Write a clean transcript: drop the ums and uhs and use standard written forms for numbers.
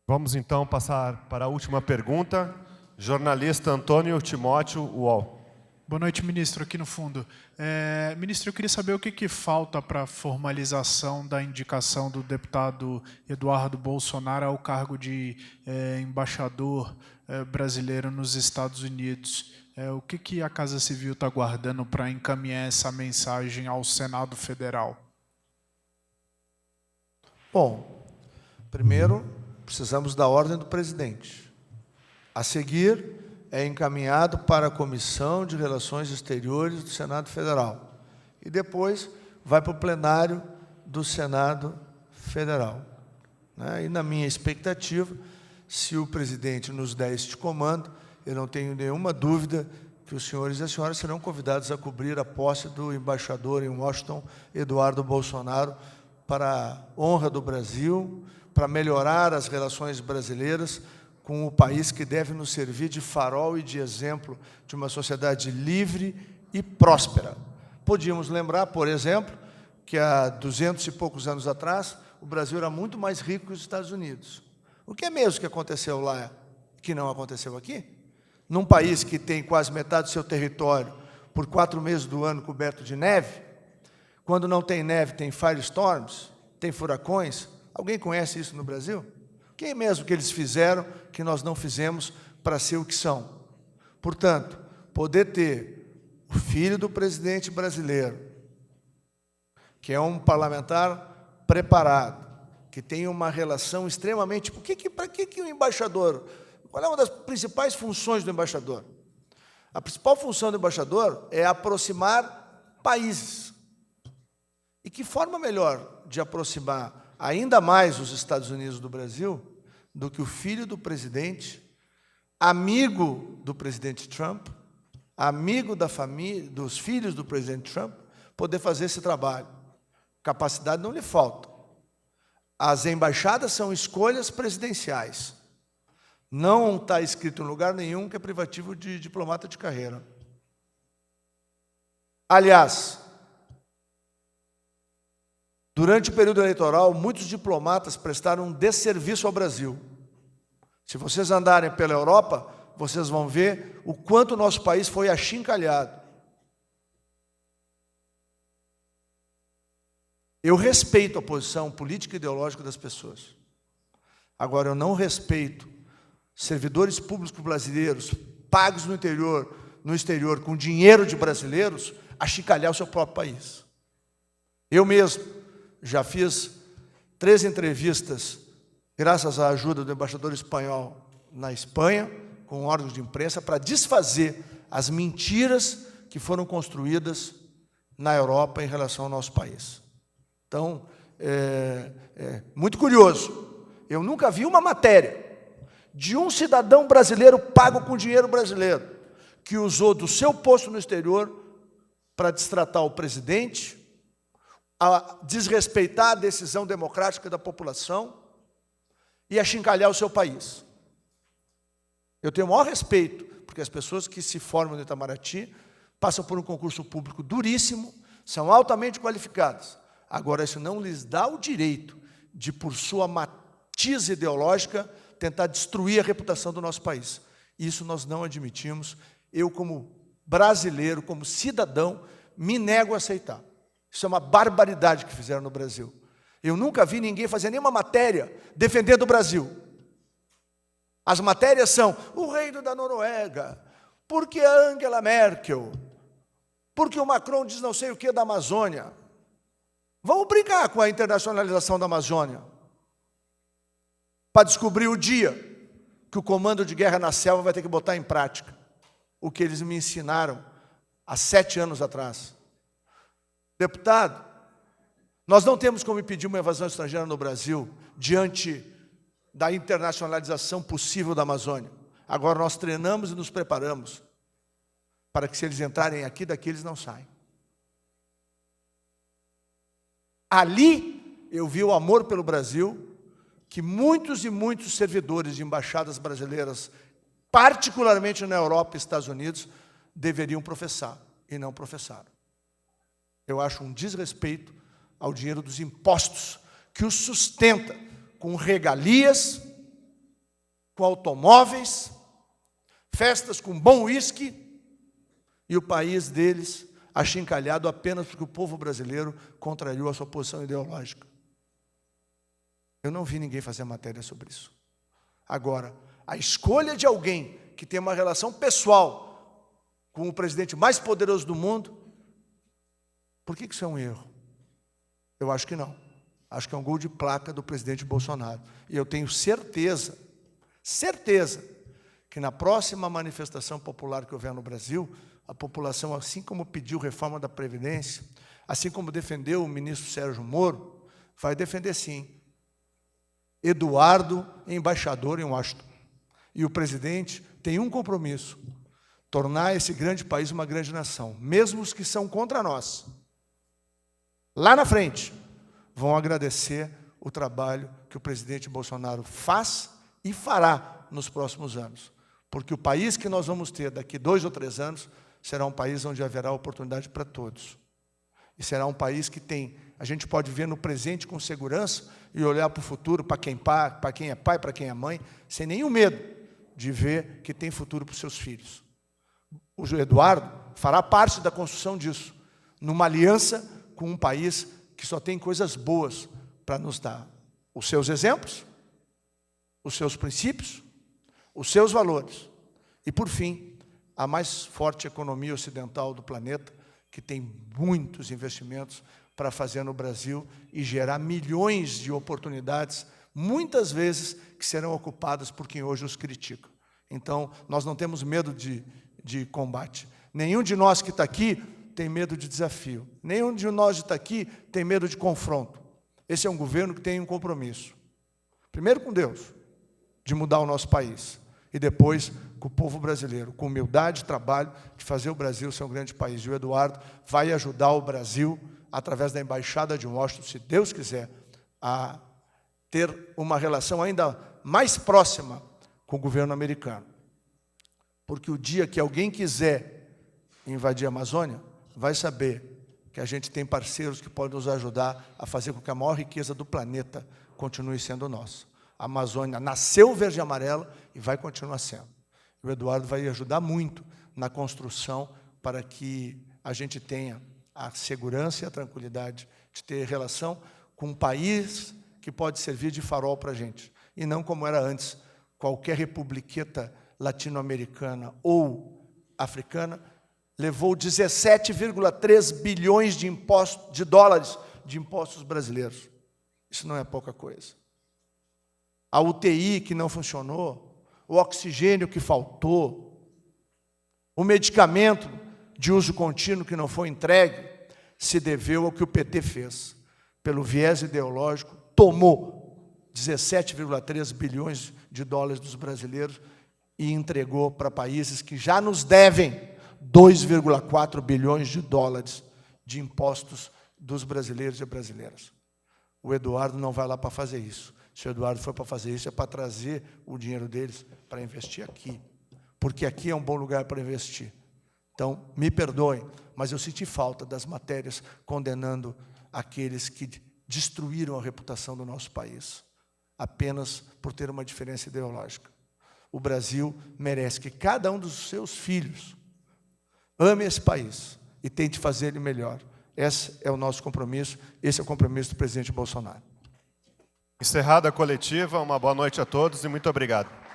Vamos então passar para a última pergunta. Jornalista Antônio Timóteo, UOL. Boa noite, ministro, aqui no fundo. Ministro, eu queria saber o que falta para a formalização da indicação do deputado Eduardo Bolsonaro ao cargo de embaixador brasileiro nos Estados Unidos. O que a Casa Civil está aguardando para encaminhar essa mensagem ao Senado Federal? Bom, primeiro, precisamos da ordem do presidente. A seguir, é encaminhado para a Comissão de Relações Exteriores do Senado Federal. E depois vai para o plenário do Senado Federal. E na minha expectativa, se o presidente nos der este comando, eu não tenho nenhuma dúvida que os senhores e as senhoras serão convidados a cobrir a posse do embaixador em Washington, Eduardo Bolsonaro, para a honra do Brasil, para melhorar as relações brasileiras com o país que deve nos servir de farol e de exemplo de uma sociedade livre e próspera. Podíamos lembrar, por exemplo, que há 200 e poucos anos atrás, o Brasil era muito mais rico que os Estados Unidos. O que é mesmo que aconteceu lá, que não aconteceu aqui? Num país que tem quase metade do seu território por 4 meses do ano coberto de neve, quando não tem neve, tem firestorms, tem furacões. Alguém conhece isso no Brasil? O que é mesmo que eles fizeram que nós não fizemos para ser o que são? Portanto, poder ter o filho do presidente brasileiro, que é um parlamentar preparado, que tem uma relação extremamente... Para que o embaixador... Qual é uma das principais funções do embaixador? A principal função do embaixador é aproximar países. E que forma melhor de aproximar ainda mais os Estados Unidos do Brasil do que o filho do presidente, amigo do presidente Trump, amigo da família, dos filhos do presidente Trump, poder fazer esse trabalho. Capacidade não lhe falta. As embaixadas são escolhas presidenciais. Não está escrito em lugar nenhum que é privativo de diplomata de carreira. Aliás, durante o período eleitoral, muitos diplomatas prestaram um desserviço ao Brasil. Se vocês andarem pela Europa, vocês vão ver o quanto o nosso país foi achincalhado. Eu respeito a posição política e ideológica das pessoas. Agora, eu não respeito servidores públicos brasileiros pagos no exterior com dinheiro de brasileiros achincalhar o seu próprio país. Eu mesmo já fiz 3 entrevistas, graças à ajuda do embaixador espanhol na Espanha, com órgãos de imprensa, para desfazer as mentiras que foram construídas na Europa em relação ao nosso país. Então, muito curioso. Eu nunca vi uma matéria de um cidadão brasileiro pago com dinheiro brasileiro, que usou do seu posto no exterior para destratar o presidente, a desrespeitar a decisão democrática da população e achincalhar o seu país. Eu tenho o maior respeito, porque as pessoas que se formam no Itamaraty passam por um concurso público duríssimo, são altamente qualificadas. Agora, isso não lhes dá o direito de, por sua matiz ideológica, tentar destruir a reputação do nosso país. Isso nós não admitimos. Eu, como brasileiro, como cidadão, me nego a aceitar. Isso é uma barbaridade que fizeram no Brasil. Eu nunca vi ninguém fazer nenhuma matéria defendendo o Brasil. As matérias são o reino da Noruega, porque a Angela Merkel, porque o Macron diz não sei o que da Amazônia. Vamos brincar com a internacionalização da Amazônia, para descobrir o dia que o comando de guerra na selva vai ter que botar em prática o que eles me ensinaram há 7 anos atrás. Deputado, nós não temos como impedir uma invasão estrangeira no Brasil diante da internacionalização possível da Amazônia. Agora nós treinamos e nos preparamos para que, se eles entrarem aqui, daqui eles não saem. Ali eu vi o amor pelo Brasil que muitos e muitos servidores de embaixadas brasileiras, particularmente na Europa e Estados Unidos, deveriam professar, e não professaram. Eu acho um desrespeito ao dinheiro dos impostos, que os sustenta com regalias com automóveis, festas com bom uísque, e o país deles achincalhado apenas porque o povo brasileiro contrariou a sua posição ideológica. Eu não vi ninguém fazer matéria sobre isso. Agora, a escolha de alguém que tem uma relação pessoal com o presidente mais poderoso do mundo, por que isso é um erro? Eu acho que não. Acho que é um gol de placa do presidente Bolsonaro. E eu tenho certeza, que na próxima manifestação popular que houver no Brasil, a população, assim como pediu reforma da Previdência, assim como defendeu o ministro Sérgio Moro, vai defender sim Eduardo, embaixador em Washington. E o presidente tem um compromisso: tornar esse grande país uma grande nação. Mesmo os que são contra nós, lá na frente, vão agradecer o trabalho que o presidente Bolsonaro faz e fará nos próximos anos. Porque o país que nós vamos ter daqui 2 ou 3 anos será um país onde haverá oportunidade para todos. E será um país que a gente pode ver no presente com segurança e olhar para o futuro, para quem é pai, para quem é mãe, sem nenhum medo de ver que tem futuro para os seus filhos. O Eduardo fará parte da construção disso, numa aliança com um país que só tem coisas boas para nos dar. Os seus exemplos, os seus princípios, os seus valores. E, por fim, a mais forte economia ocidental do planeta, que tem muitos investimentos para fazer no Brasil e gerar milhões de oportunidades, muitas vezes que serão ocupadas por quem hoje os critica. Então, nós não temos medo de combate. Nenhum de nós que está aqui tem medo de desafio. Nenhum de nós que está aqui tem medo de confronto. Esse é um governo que tem um compromisso. Primeiro com Deus, de mudar o nosso país. E depois com o povo brasileiro, com humildade e trabalho, de fazer o Brasil ser um grande país. E o Eduardo vai ajudar o Brasil, através da Embaixada de Washington, se Deus quiser, a ter uma relação ainda mais próxima com o governo americano. Porque o dia que alguém quiser invadir a Amazônia, vai saber que a gente tem parceiros que podem nos ajudar a fazer com que a maior riqueza do planeta continue sendo nossa. A Amazônia nasceu verde e amarela e vai continuar sendo. O Eduardo vai ajudar muito na construção para que a gente tenha a segurança e a tranquilidade de ter relação com um país que pode servir de farol para a gente. E não como era antes, qualquer republiqueta latino-americana ou africana levou 17,3 bilhões de dólares de impostos brasileiros. Isso não é pouca coisa. A UTI que não funcionou, o oxigênio que faltou, o medicamento de uso contínuo que não foi entregue, se deveu ao que o PT fez. Pelo viés ideológico, tomou 17,3 bilhões de dólares dos brasileiros e entregou para países que já nos devem 2,4 bilhões de dólares de impostos dos brasileiros e brasileiras. O Eduardo não vai lá para fazer isso. Se o Eduardo for para fazer isso, é para trazer o dinheiro deles para investir aqui. Porque aqui é um bom lugar para investir. Então, me perdoem, mas eu senti falta das matérias condenando aqueles que destruíram a reputação do nosso país, apenas por ter uma diferença ideológica. O Brasil merece que cada um dos seus filhos ame esse país e tente fazer ele melhor. Esse é o nosso compromisso, esse é o compromisso do presidente Bolsonaro. Encerrada a coletiva, uma boa noite a todos e muito obrigado.